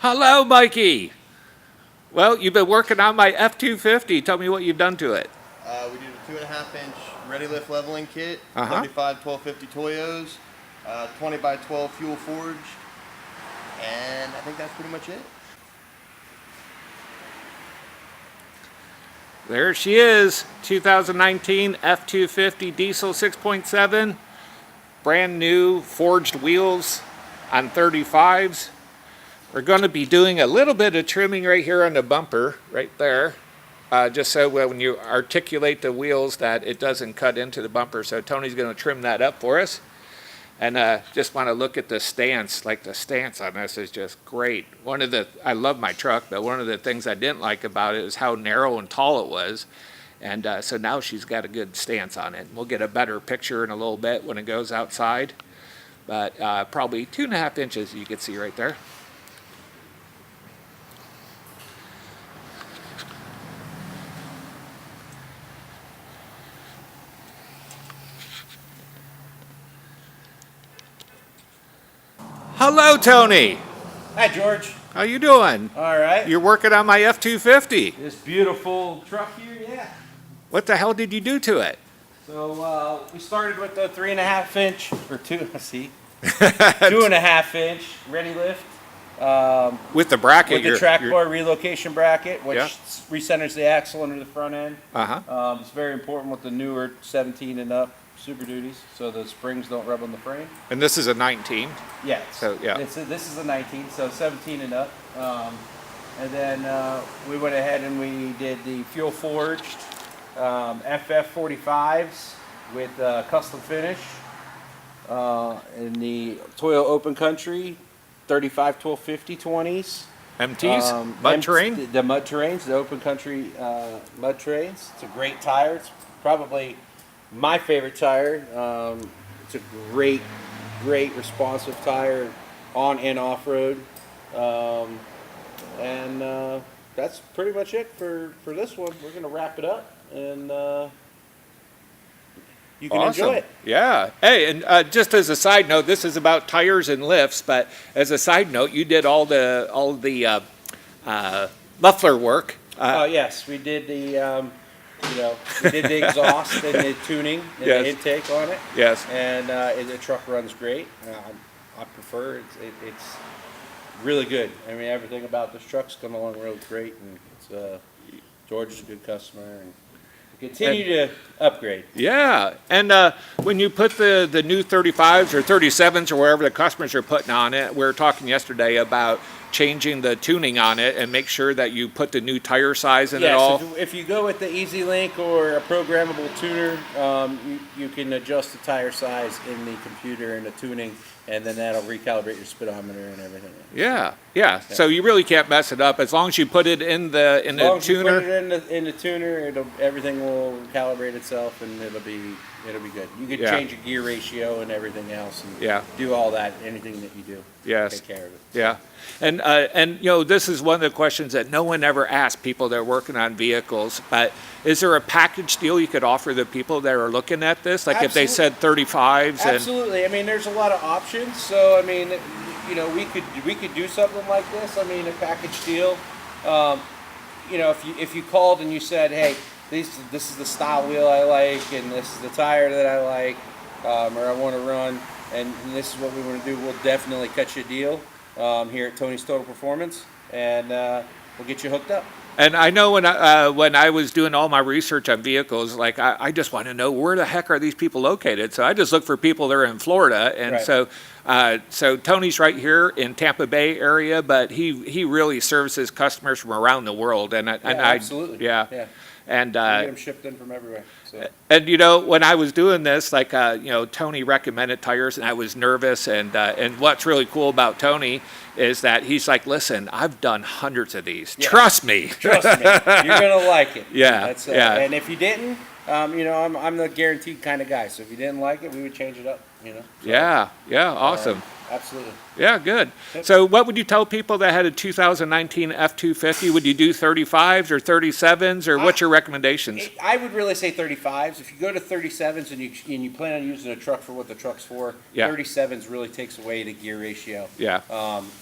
Hello, Mikey. Well, you've been working on my F250. Tell me what you've done to it. We did a 2.5-inch ready lift leveling kit, 35 1250 Toyos, 20 by 12 fuel forged, and I think that's pretty much it. There she is, 2019 F250 diesel 6.7, brand new forged wheels on 35s. We're going to be doing a little bit of trimming right here on the bumper, right there, just so when you articulate the wheels that it doesn't cut into the bumper. So Tony's going to trim that up for us. And just want to look at the stance. Like, the stance on this is just great. I love my truck, but one of the things I didn't like about it is how narrow and tall it was. And so now she's got a good stance on it. We'll get a better picture in a little bit when it goes outside. But probably 2.5 inches you can see right there. Hello, Tony. Hi, George. How you doing? All right. You're working on my F250. This beautiful truck here, yeah. What the hell did you do to it? So we started with the 3.5-inch, or 2.5-inch ready lift. With the bracket. With the track bar relocation bracket, which recenters the axle under the front end. It's very important with the newer 17 and up Super Duties, so the springs don't rub on the frame. And this is a 19. Yeah. So yeah. This is a 19, so 17 and up. And then we went ahead and we did the fuel forged FF45s with custom finish in the Toyo Open Country 35 1250 20s. MTs, mud terrain. The mud terrains, the Open Country mud terrains. It's a great tire. It's probably my favorite tire. It's a great responsive tire on and off road, and that's pretty much it for this one. We're gonna wrap it up, and you can enjoy it. Yeah. Hey, and just as a side note, this is about tires and lifts, but as a side note, you did all the muffler work. Yes, we did the. We did the exhaust and the tuning and the intake on it. Yes. And the truck runs great. I prefer it. It's really good. I mean, everything about this truck's come along real great, and it's George is a good customer, and continue to upgrade. Yeah, and when you put the new 35s or 37s or wherever the customers are putting on it, we were talking yesterday about changing the tuning on it and make sure that you put the new tire size in it all. So if you go with the Easy Link or a programmable tuner, you can adjust the tire size in the computer and the tuning, and then that'll recalibrate your speedometer and everything. Yeah. So you really can't mess it up as long as you put it in the tuner. As long as you put it in the tuner, everything will calibrate itself, and it'll be good. You can change your gear ratio and everything else, and do all that. Anything that you do, take care of it. Yeah, and this is one of the questions that no one ever asks people that are working on vehicles. But is there a package deal you could offer the people that are looking at this? Like if they said 35s. Absolutely. I mean, there's a lot of options. So I mean, we could do something like this. I mean, a package deal. If you called and you said, hey, this is the style wheel I like, and this is the tire that I like, or I want to run, and this is what we want to do, we'll definitely cut you a deal here at Tony's Total Performance, and we'll get you hooked up. And I know when I was doing all my research on vehicles, like I just want to know where the heck are these people located. So I just look for people that are in Florida, and so Tony's right here in Tampa Bay area, but he really services customers from around the world, Absolutely. And we get them shipped in from everywhere. So. And when I was doing this, like Tony recommended tires, and I was nervous. And what's really cool about Tony is that he's like, listen, I've done hundreds of these. Yeah. Trust me. You're gonna like it. Yeah. And if you didn't, I'm the guaranteed kind of guy. So if you didn't like it, we would change it up. So, yeah. Awesome. absolutely. Yeah, good. Yep. So what would you tell people that had a 2019 F250? Would you do 35s or 37s, or what's your recommendations? I would really say 35s. If you go to 37s and you plan on using a truck for what the truck's for, Yeah. 37s really takes away the gear ratio. Yeah.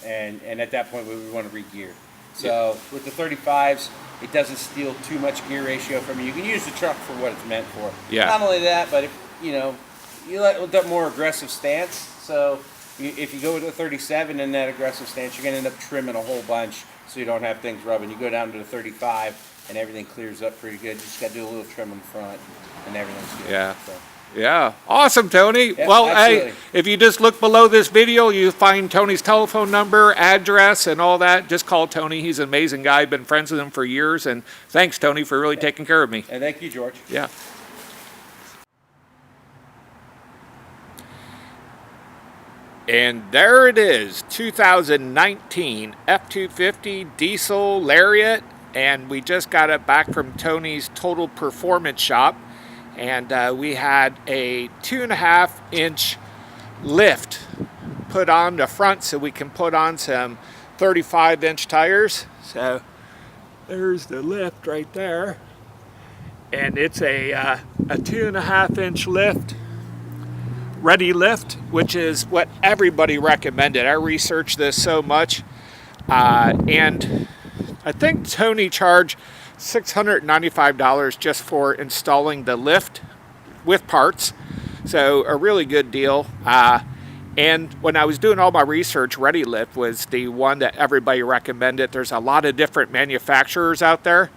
And at that point, we would want to re-gear. So with the 35s, it doesn't steal too much gear ratio from you. You can use the truck for what it's meant for. Yeah. Not only that, but if, you like that more aggressive stance. So if you go with a 37 in that aggressive stance, you're going to end up trimming a whole bunch so you don't have things rubbing. You go down to the 35 and everything clears up pretty good. You just got to do a little trim in the front and everything's good. Yeah. So. Yeah, awesome, Tony. Yeah, well, absolutely. hey, if you just look below this video, you find Tony's telephone number, address, and all that. Just call Tony. He's an amazing guy. I've been friends with him for years. And thanks, Tony, for really taking care of me. And thank you, George. Yeah. And there it is, 2019 F250 Diesel Lariat. And we just got it back from Tony's Total Performance Shop. And we had a 2.5-inch lift put on the front so we can put on some 35-inch tires. So there's the lift right there. And it's a 2.5-inch lift, ready lift, which is what everybody recommended. I researched this so much. And I think Tony charged $695 just for installing the lift with parts. So a really good deal. And when I was doing all my research, Ready Lift was the one that everybody recommended. There's a lot of different manufacturers out there,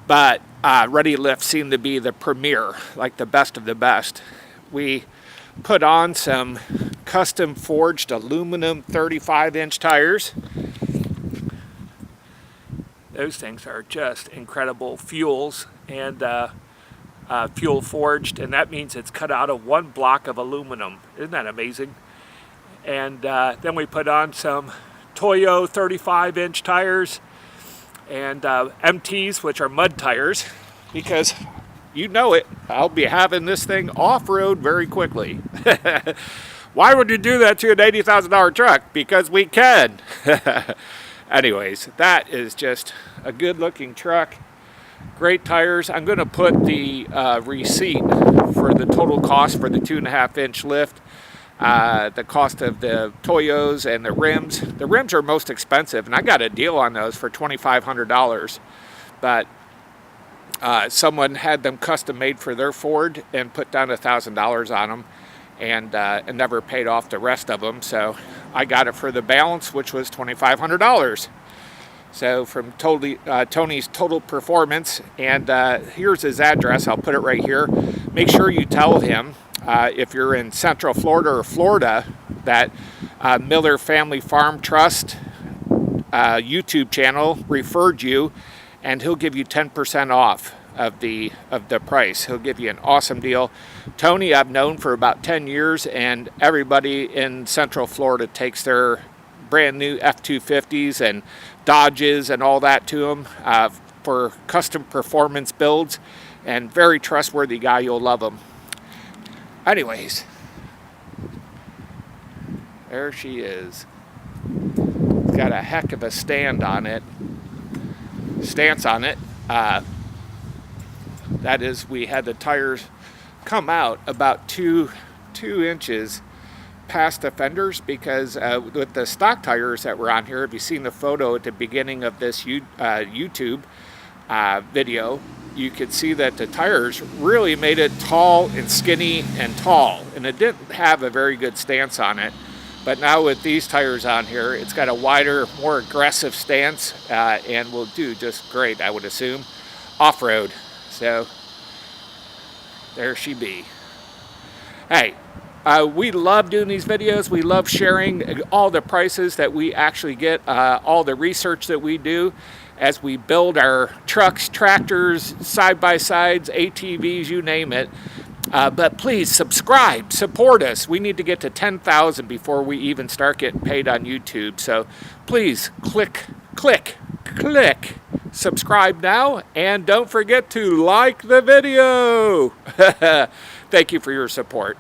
but Ready Lift seemed to be the premier, like the best of the best. We put on some custom forged aluminum 35-inch tires. Those things are just incredible fuels and fuel forged, and that means it's cut out of one block of aluminum. Isn't that amazing? And then we put on some Toyo 35-inch tires and MTs, which are mud tires, because you know it, I'll be having this thing off-road very quickly. Why would you do that to an $80,000 truck? Because we can. Anyways, that is just a good-looking truck. Great tires. I'm going to put the receipt for the total cost for the 2.5-inch lift, the cost of the Toyos and the rims. The rims are most expensive, and I got a deal on those for $2,500. But someone had them custom made for their Ford and put down $1,000 on them, and never paid off the rest of them. So I got it for the balance, which was $2,500. So from Tony's Total Performance, and here's his address. I'll put it right here. Make sure you tell him if you're in Central Florida or Florida that Miller Family Farm Trust YouTube channel referred you, and he'll give you 10% off of the price. He'll give you an awesome deal. Tony I've known for about 10 years, and everybody in Central Florida takes their brand new F250s and Dodges and all that to him for custom performance builds, and very trustworthy guy. You'll love him. Anyways, there she is. Got a heck of a stance on it. That is, we had the tires come out about two inches past the fenders, because with the stock tires that were on here, if you've seen the photo at the beginning of this YouTube video, you could see that the tires really made it tall and skinny and tall, and it didn't have a very good stance on it. But now with these tires on here, it's got a wider, more aggressive stance, and will do just great, I would assume, off-road. So there she be. Hey, we love doing these videos. We love sharing all the prices that we actually get, all the research that we do as we build our trucks, tractors, side-by-sides, ATVs, you name it. But please subscribe, support us. We need to get to 10,000 before we even start getting paid on YouTube. So please click subscribe now, and don't forget to like the video. Thank you for your support.